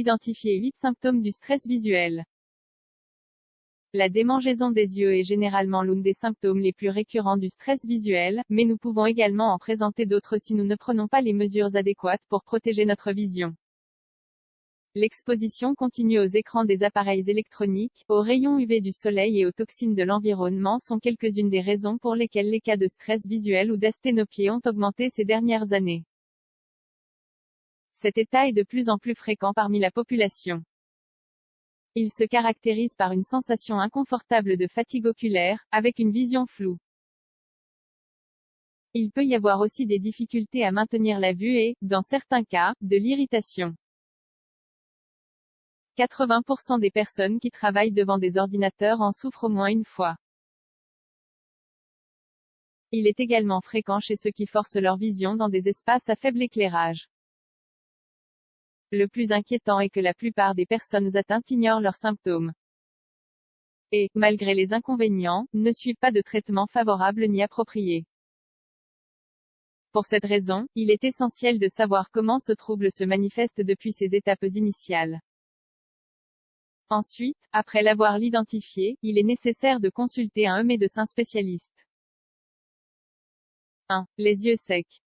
Identifiez 8 symptômes du stress visuel. La démangeaison des yeux est généralement l'un des symptômes les plus récurrents du stress visuel, mais nous pouvons également en présenter d'autres si nous ne prenons pas les mesures adéquates pour protéger notre vision. L'exposition continue aux écrans des appareils électroniques, aux rayons UV du soleil et aux toxines de l'environnement sont quelques-unes des raisons pour lesquelles les cas de stress visuel ou d'asténopie ont augmenté ces dernières années. Cet état est de plus en plus fréquent parmi la population. Il se caractérise par une sensation inconfortable de fatigue oculaire, avec une vision floue. Il peut y avoir aussi des difficultés à maintenir la vue et, dans certains cas, de l'irritation. 80% des personnes qui travaillent devant des ordinateurs en souffrent au moins une fois. Il est également fréquent chez ceux qui forcent leur vision dans des espaces à faible éclairage. Le plus inquiétant est que la plupart des personnes atteintes ignorent leurs symptômes. Et, malgré les inconvénients, ne suivent pas de traitement favorable ni approprié. Pour cette raison, il est essentiel de savoir comment ce trouble se manifeste depuis ses étapes initiales. Ensuite, après l'avoir identifié, il est nécessaire de consulter un médecin spécialiste. 1. Les yeux secs.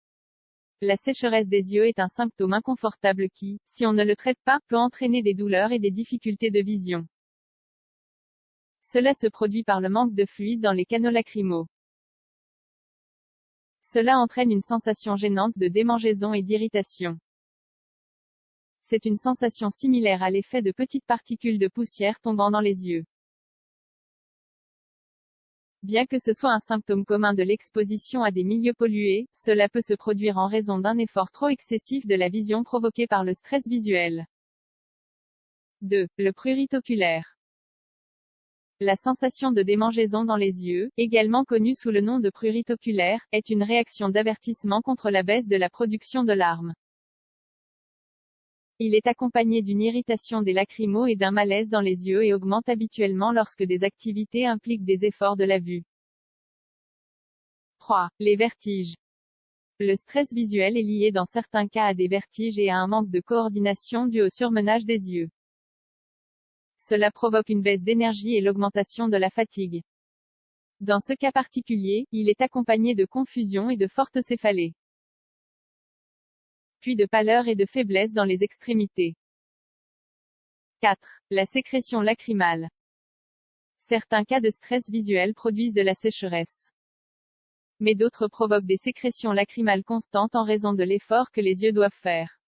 La sécheresse des yeux est un symptôme inconfortable qui, si on ne le traite pas, peut entraîner des douleurs et des difficultés de vision. Cela se produit par le manque de fluide dans les canaux lacrymaux. Cela entraîne une sensation gênante de démangeaison et d'irritation. C'est une sensation similaire à l'effet de petites particules de poussière tombant dans les yeux. Bien que ce soit un symptôme commun de l'exposition à des milieux pollués, cela peut se produire en raison d'un effort trop excessif de la vision provoqué par le stress visuel. 2. Le prurit oculaire. La sensation de démangeaison dans les yeux, également connue sous le nom de prurit oculaire, est une réaction d'avertissement contre la baisse de la production de larmes. Il est accompagné d'une irritation des lacrymaux et d'un malaise dans les yeux et augmente habituellement lorsque des activités impliquent des efforts de la vue. 3. Les vertiges. Le stress visuel est lié dans certains cas à des vertiges et à un manque de coordination dû au surmenage des yeux. Cela provoque une baisse d'énergie et l'augmentation de la fatigue. Dans ce cas particulier, il est accompagné de confusion et de fortes céphalées. Puis de pâleur et de faiblesse dans les extrémités. 4. La sécrétion lacrymale. Certains cas de stress visuel produisent de la sécheresse. Mais d'autres provoquent des sécrétions lacrymales constantes en raison de l'effort que les yeux doivent faire.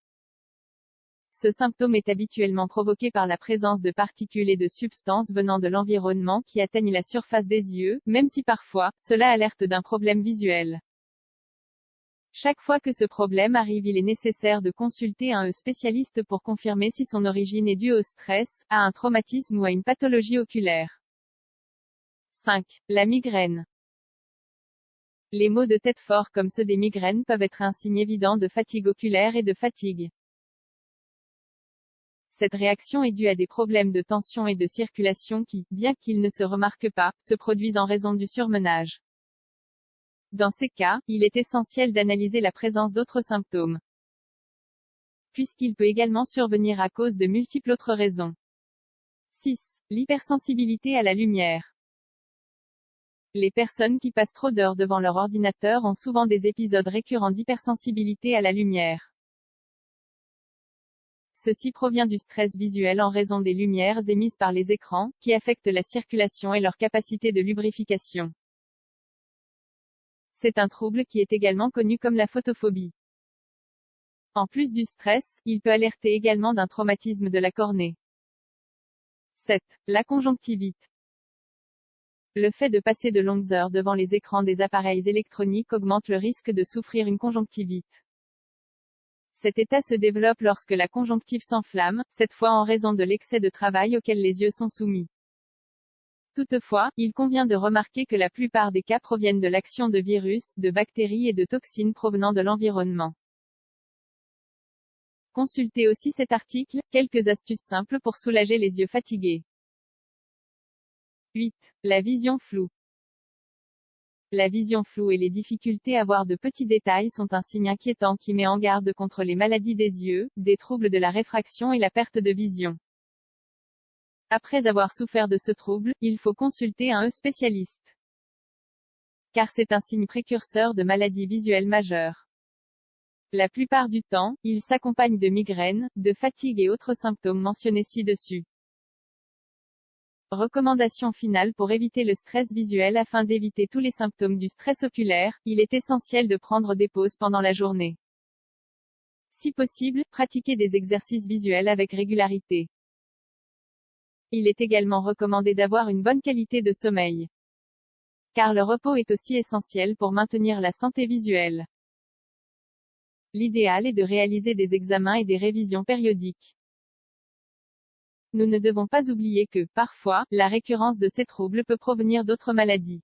Ce symptôme est habituellement provoqué par la présence de particules et de substances venant de l'environnement qui atteignent la surface des yeux, même si parfois, cela alerte d'un problème visuel. Chaque fois que ce problème arrive, il est nécessaire de consulter un spécialiste pour confirmer si son origine est due au stress, à un traumatisme ou à une pathologie oculaire. 5. La migraine. Les maux de tête forts comme ceux des migraines peuvent être un signe évident de fatigue oculaire et de fatigue. Cette réaction est due à des problèmes de tension et de circulation qui, bien qu'ils ne se remarquent pas, se produisent en raison du surmenage. Dans ces cas, il est essentiel d'analyser la présence d'autres symptômes, puisqu'il peut également survenir à cause de multiples autres raisons. 6. L'hypersensibilité à la lumière. Les personnes qui passent trop d'heures devant leur ordinateur ont souvent des épisodes récurrents d'hypersensibilité à la lumière. Ceci provient du stress visuel en raison des lumières émises par les écrans, qui affectent la circulation et leur capacité de lubrification. C'est un trouble qui est également connu comme la photophobie. En plus du stress, il peut alerter également d'un traumatisme de la cornée. 7. La conjonctivite. Le fait de passer de longues heures devant les écrans des appareils électroniques augmente le risque de souffrir une conjonctivite. Cet état se développe lorsque la conjonctive s'enflamme, cette fois en raison de l'excès de travail auquel les yeux sont soumis. Toutefois, il convient de remarquer que la plupart des cas proviennent de l'action de virus, de bactéries et de toxines provenant de l'environnement. Consultez aussi cet article, quelques astuces simples pour soulager les yeux fatigués. 8. La vision floue. La vision floue et les difficultés à voir de petits détails sont un signe inquiétant qui met en garde contre les maladies des yeux, des troubles de la réfraction et la perte de vision. Après avoir souffert de ce trouble, il faut consulter un œil spécialiste. Car c'est un signe précurseur de maladies visuelles majeures. La plupart du temps, il s'accompagne de migraines, de fatigue et autres symptômes mentionnés ci-dessus. Recommandation finale pour éviter le stress visuel. Afin d'éviter tous les symptômes du stress oculaire, il est essentiel de prendre des pauses pendant la journée. Si possible, pratiquez des exercices visuels avec régularité. Il est également recommandé d'avoir une bonne qualité de sommeil. Car le repos est aussi essentiel pour maintenir la santé visuelle. L'idéal est de réaliser des examens et des révisions périodiques. Nous ne devons pas oublier que, parfois, la récurrence de ces troubles peut provenir d'autres maladies.